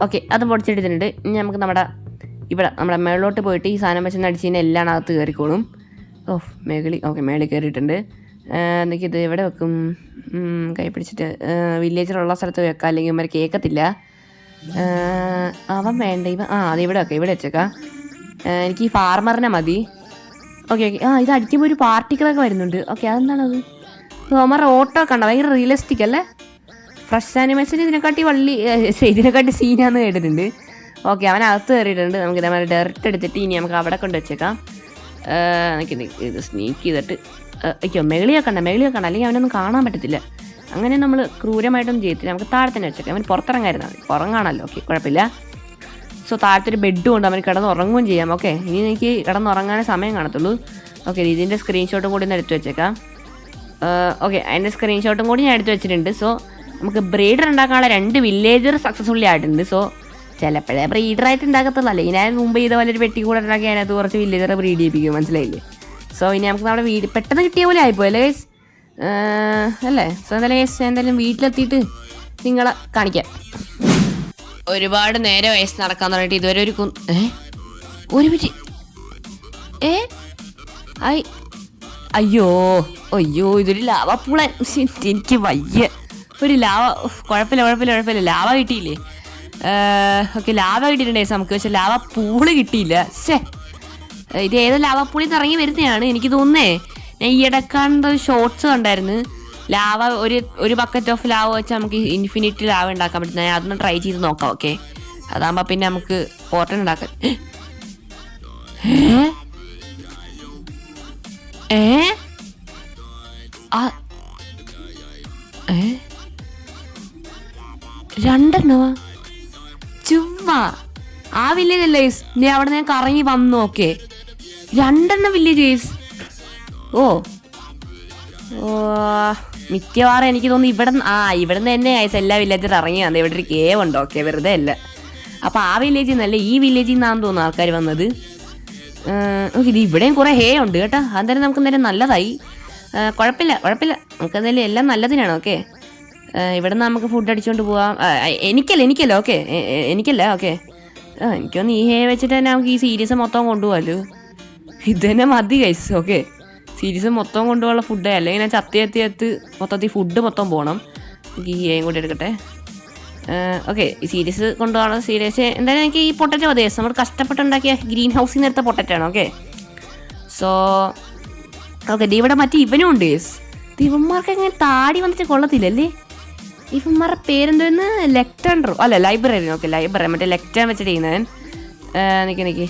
Speaker 1: ഓക്കെ, അത് പൊടിച്ചെടുത്തിട്ടുണ്ട്. ഇനി നമുക്ക് നമ്മുടെ മേളിലോട്ട് പോയിട്ട് ഈ സാധനം വെച്ച് അടിച്ച് കഴിഞ്ഞാൽ എല്ലാം അകത്ത് കയറിക്കോളും. മേളിൽ കയറിയിട്ടുണ്ട്. എനിക്കിത് എവിടെ വെക്കും? കൈ പിടിച്ചിട്ട് വില്ലേജിലുള്ള സ്ഥലത്ത് വെക്കാം, അല്ലെങ്കിൽ ഇവന്മാർ കേൾക്കത്തില്ല. അവൻ വേണ്ട അത് ഇവിടെ വെക്കാം. ഇവിടെ വെച്ചേക്കാം. എനിക്ക് ഈ ഫാർമറിനെ മതി. ഓക്കെ, ഇത് അടിക്കുമ്പോൾ ഒരു പാർട്ടിക്കിളൊക്കെ വരുന്നുണ്ട്. ഓക്കെ, അതെന്താണത്? അവന്മാരുടെ ഓട്ടോ കണ്ട ഭയങ്കര റിയലിസ്റ്റിക് അല്ലേ? ഫ്രഷ് ആനിമേഷൻ ഇതിനെക്കാട്ടി സീനാന്ന് കേട്ടിട്ടുണ്ട്. ഓക്കെ, അവനകത്ത് കയറിയിട്ടുണ്ട്. നമുക്ക് ഇതേമാതിരി ഡയറക്റ്റ് എടുത്തിട്ട് ഇനി നമുക്ക് അവിടെ കൊണ്ട് വെച്ചേക്കാം. ഇത് സ്നീക്ക് ചെയ്തിട്ട് മേളി വെക്കണ്ട, അല്ലെങ്കിൽ അവനൊന്നും കാണാൻ പറ്റത്തില്ല. അങ്ങനെ നമ്മൾ ക്രൂരമായിട്ടൊന്നും ചെയ്യത്തില്ല. നമുക്ക് താഴെ തന്നെ വെച്ചേക്കാം. അവൻ പുറത്തിറങ്ങായിരുന്നാൽ മതി, ഉറങ്ങാണല്ലോ. ഓക്കെ, കുഴപ്പമില്ല. സോ താഴത്തൊരു ബെഡും ഉണ്ട്, അവന് കിടന്നുറങ്ങുകയും ചെയ്യാം. ഓക്കെ, ഇനി എനിക്ക് കിടന്നുറങ്ങാനേ സമയം കാണത്തുള്ളൂ. ഓക്കെ, ഇതിൻ്റെ സ്ക്രീൻഷോട്ടും കൂടി ഒന്ന് എടുത്ത് വെച്ചേക്കാം. ഓക്കെ, അതിൻ്റെ സ്ക്രീൻഷോട്ടും കൂടി ഞാൻ എടുത്ത് വെച്ചിട്ടുണ്ട്. സോ നമുക്ക് ബ്രീഡർ ഉണ്ടാക്കാനുള്ള 2 വില്ലേജർ സക്സസ്ഫുള്ളി ആയിട്ടുണ്ട്. സോ ചിലപ്പോഴേ ബ്രീഡറായിട്ട് ഉണ്ടാക്കത്തുള്ളൂ. അല്ലെങ്കിൽ ഞാൻ മുമ്പ് ചെയ്ത പോലെ ഒരു പെട്ടി കൂടെ ഉണ്ടാക്കി അതിനകത്ത് കുറച്ച് വില്ലേജറെ ബ്രീഡ് ചെയ്യിപ്പിക്കും, മനസ്സിലായില്ലേ? സോ ഇനി നമുക്ക് നമ്മുടെ വീട് പെട്ടെന്ന് കിട്ടിയ പോലെ ആയിപ്പോയി അല്ലേ ഗൈസ്? അല്ലേ? സോ എന്തായാലും വീട്ടിലെത്തിയിട്ട് നിങ്ങളെ കാണിക്കാം. ഒരുപാട് നേരം വയസ്സ് നടക്കാൻ തുടങ്ങിയിട്ട് ഇതുവരെ ഒരു മിനിറ്റ്. അയ്യോ ഇതൊരു ലാവ പൂളൻ. എനിക്ക് വയ്യ. ഒരു ലാവ കുഴപ്പമില്ല ലാവ കിട്ടിയില്ലേ? ഓക്കെ, ലാവ കിട്ടിയിട്ടുണ്ട് നമുക്ക്. പക്ഷെ ലാവ പൂള് കിട്ടിയില്ല. ഇത് ഏതോ ലാവ പൂളിൽ നിന്ന് ഇറങ്ങി വരുന്നതാണ് എനിക്ക് തോന്നുന്നേ. ഞാൻ ഈ ഇടക്കാണ്ട് ഷോർട്സ് കണ്ടായിരുന്നു. ലാവ ഒരു ബക്കറ്റ് ഓഫ് ലാവ വെച്ചാൽ നമുക്ക് ഇൻഫിനിറ്റ് ലാവ ഉണ്ടാക്കാൻ പറ്റുന്ന. അതൊന്ന് ട്രൈ ചെയ്ത് നോക്കാം. ഓക്കെ, അതാകുമ്പോൾ പിന്നെ നമുക്ക് പോർട്ടൽ ഉണ്ടാക്കാൻ. രണ്ടെണ്ണവാ ചുമ്മാ ആ വില്ലേജ് അല്ലേ? നീ അവിടെ നിന്ന് കറങ്ങി വന്നു. Okay, 2 village. മിക്കവാറും എനിക്ക് തോന്നുന്നു ഇവിടെ നിന്ന് തന്നെ എല്ലാ വില്ലേജിലും ഇറങ്ങി വന്നത്. ഇവിടെ ഒരു കേവ് ഉണ്ട്. ഓക്കെ, വെറുതെ അല്ല. അപ്പോൾ ആ വില്ലേജിൽ നിന്നല്ല ഈ വില്ലേജിൽ നിന്നാന്ന് തോന്നുന്നു ആൾക്കാർ വന്നത്. ഓക്കെ, ഇത് ഇവിടെയും കുറേ ഹേ ഉണ്ട് കേട്ടോ. അന്നേരം നമുക്ക് എന്തായാലും നല്ലതായി. കുഴപ്പമില്ല. നമുക്ക് എന്തായാലും എല്ലാം നല്ലതിനാണ്. ഓക്കെ, ഇവിടെ നിന്ന് നമുക്ക് ഫുഡ് അടിച്ചുകൊണ്ട് പോവാം. എനിക്കല്ല. ഓക്കെ, ഓക്കെ, എനിക്കൊന്ന് ഈ ഹേ വെച്ചിട്ട് തന്നെ നമുക്ക് ഈ സീരീസ് മൊത്തം കൊണ്ടുപോകാമല്ലോ. ഇത് തന്നെ മതി ഗൈസ്. ഓക്കെ, സീരീസ് മൊത്തം കൊണ്ടുപോകാനുള്ള ഫുഡ്, അല്ലെങ്കിൽ ഞാൻ ചത്തി മൊത്തത്തിൽ ഫുഡ് മൊത്തം പോകണം. എനിക്ക് ഈ ഹേയും കൂടി എടുക്കട്ടെ. ഓക്കെ, ഈ സീരീസ് കൊണ്ടുപോകാനുള്ള സീരീസ് എന്തായാലും എനിക്ക് ഈ പൊട്ടറ്റോ മതി. നമ്മൾ കഷ്ടപ്പെട്ടുണ്ടാക്കിയ ഗ്രീൻ ഹൗസിൽ നിന്ന് എടുത്ത പൊട്ടറ്റാണ്. ഓക്കെ, സോ ഓക്കെ, ഇവിടെ മറ്റേ ഇവനും ഉണ്ട് ഗൈസ്. ഇവന്മാർക്ക് എങ്ങനെ താടി വന്നിട്ട് കൊള്ളത്തില്ലല്ലേ? ഇവന്മാരുടെ പേരെന്തോന്ന്? ലെക്ടൻഡറോ അല്ല, ലൈബ്രറി. ഓക്കെ, ലൈബ്രറി മറ്റേ ലെക്ടൻ വെച്ചിട്ട് ചെയ്യുന്നവൻ. നിക്ക്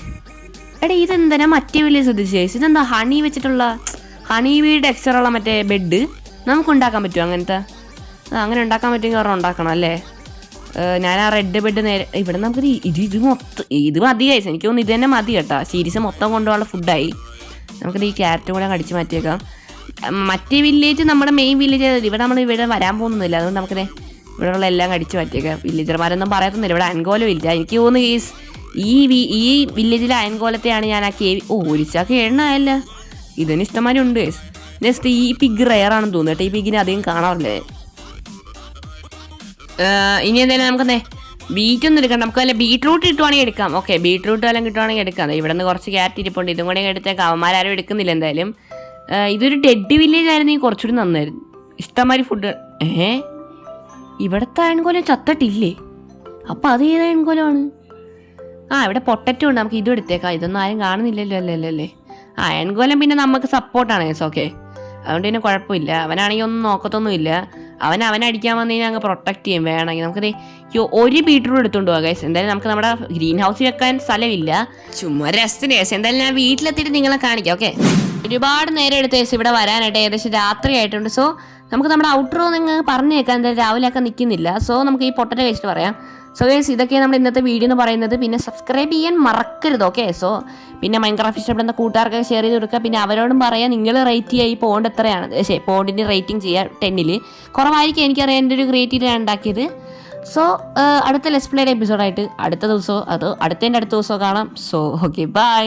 Speaker 1: എടാ, ഇതെന്താ? മറ്റേ വലിയ ശ്രദ്ധിച്ചു. ഇതെന്താ ഹണി വെച്ചിട്ടുള്ള ഹണി ടെക്സ്ചറുള്ള മറ്റേ ബെഡ് നമുക്ക് ഉണ്ടാക്കാൻ പറ്റുമോ അങ്ങനത്തെ? അങ്ങനെ ഉണ്ടാക്കാൻ പറ്റുമെങ്കിൽ ഒരെണ്ണം ഉണ്ടാക്കണം അല്ലേ? ഞാൻ ആ റെഡ് ബെഡ് നേരെ ഇവിടെ നമുക്ക് ഇത് മൊത്തം ഇത് മതി കഴിച്ചു. എനിക്ക് തോന്നുന്നു ഇത് തന്നെ മതി കേട്ടോ. സീരീസ് മൊത്തം കൊണ്ടുപോകാനുള്ള ഫുഡായി. നമുക്കിത് ഈ ക്യാരറ്റും കൂടെ കടിച്ച് മാറ്റിയേക്കാം. മറ്റേ വില്ലേജ് നമ്മുടെ മെയിൻ വില്ലേജ് ഇവിടെ നമ്മൾ ഇവിടെ വരാൻ പോകുന്നില്ല. അതുകൊണ്ട് നമുക്കിത് ഇവിടെയുള്ള എല്ലാം കടിച്ച് മാറ്റിയേക്കാം. വില്ലേജർമാരൊന്നും പറയത്തൊന്നുമില്ല. ഇവിടെ അയൻകോലം ഇല്ല. എനിക്ക് തോന്നുന്നു ഈ വില്ലേജിലെ അയൻകോലത്തെയാണ് ഞാൻ ആ കേവി. ഒരു ചാക്ക് എണ്ണയല്ല. ഇതിന് ഇഷ്ടംമാതിരി ഉണ്ട് ഗൈസ്. നെക്സ്റ്റ് ഈ പിഗ് റെയറാണെന്ന് തോന്നുന്നു കേട്ടോ. ഈ പിഗിനെ അധികം കാണാറില്ലേ. ഇനി എന്തായാലും നമുക്കെന്നേ ബീറ്റൊന്നും എടുക്കാം. നമുക്ക് വല്ല ബീട്രൂട്ട് കിട്ടുവാണെങ്കിൽ എടുക്കാം. ഓക്കെ, ബീട്രൂട്ട് വല്ലതും കിട്ടുവാണെങ്കിൽ എടുക്കാം. ഇവിടെ നിന്ന് കുറച്ച് ക്യാരറ്റ് ഇരിപ്പുണ്ട്. ഇതും കൂടെ എടുത്തേക്കാം. അവന്മാരും എടുക്കുന്നില്ല എന്തായാലും. ഇതൊരു ഡെഡ് വില്ലേജ് ആയിരുന്നെങ്കിൽ കുറച്ചുകൂടി നന്നായിരുന്നു. ഇഷ്ടംമാതിരി ഫുഡ്. ഇവിടുത്തെ അയൺകോലം ചത്തട്ടില്ലേ? അപ്പം അത് ഏത് അയൺകോലമാണ്? ഇവിടെ പൊട്ടറ്റോ ഉണ്ട്. നമുക്ക് ഇതും എടുത്തേക്കാം. ഇതൊന്നും ആരും കാണുന്നില്ലല്ലോ അല്ലേ. അയൺകോലം പിന്നെ നമുക്ക് സപ്പോർട്ടാണ് ഗൈസ്. ഓക്കെ, അതുകൊണ്ട് പിന്നെ കുഴപ്പമില്ല. അവനാണെങ്കിൽ ഒന്നും നോക്കത്തൊന്നുമില്ല. അവനടിക്കാൻ വന്നു കഴിഞ്ഞാൽ അങ്ങ് പ്രൊട്ടക്ട് ചെയ്യും. വേണമെങ്കിൽ നമുക്ക് ഒരു ബീട്രൂട്ട് എടുത്തുകൊണ്ട് പോകാം ഗൈസ്. എന്തായാലും നമുക്ക് നമ്മുടെ ഗ്രീൻ ഹൗസിൽ വെക്കാൻ സ്ഥലമില്ല. ചുമ്മാ രസത്തിന് ഗൈസ്. എന്തായാലും ഞാൻ വീട്ടിലെത്തിയിട്ട് നിങ്ങളെ കാണിക്കാം. ഓക്കെ, ഒരുപാട് നേരം എടുത്ത് ഗൈസ് ഇവിടെ വരാനായിട്ട്. ഏകദേശം രാത്രി ആയിട്ടുണ്ട്. സോ നമുക്ക് നമ്മുടെ ഔട്ട്റോ നിങ്ങൾ പറഞ്ഞേക്കാം. എന്തായാലും രാവിലെ ഒക്കെ നിൽക്കുന്നില്ല. സോ നമുക്ക് ഈ പൊട്ടറ്റോ കഴിച്ചിട്ട് പറയാം. സോ ഗൈസ്, ഇതൊക്കെയാണ് നമ്മുടെ ഇന്നത്തെ വീഡിയോ എന്ന് പറയുന്നത്. പിന്നെ സബ്സ്ക്രൈബ് ചെയ്യാൻ മറക്കരുത്. ഓക്കെ, സോ പിന്നെ മൈൻക്രാഫ്റ്റ് ഇഷ്ടപ്പെടുന്ന കൂട്ടുകാർക്കൊക്കെ ഷെയർ ചെയ്ത് കൊടുക്കുക. പിന്നെ അവരോടും പറയാം നിങ്ങൾ റേറ്റ് ചെയ്യുക ഈ പോണ്ട് എത്രയാണ്. പോണ്ടിൻ്റെ റേറ്റിംഗ് ചെയ്യുക 10 കുറവായിരിക്കും. എനിക്കറിയാം, എൻ്റെ ഒരു ക്രിയേറ്റീവ് ഞാൻ ഉണ്ടാക്കിയത്. സോ അടുത്ത ലെറ്റ്സ് പ്ലേയുടെ എപ്പിസോഡായിട്ട് അടുത്ത ദിവസമോ അടുത്ത ദിവസമോ കാണാം. So okay, by.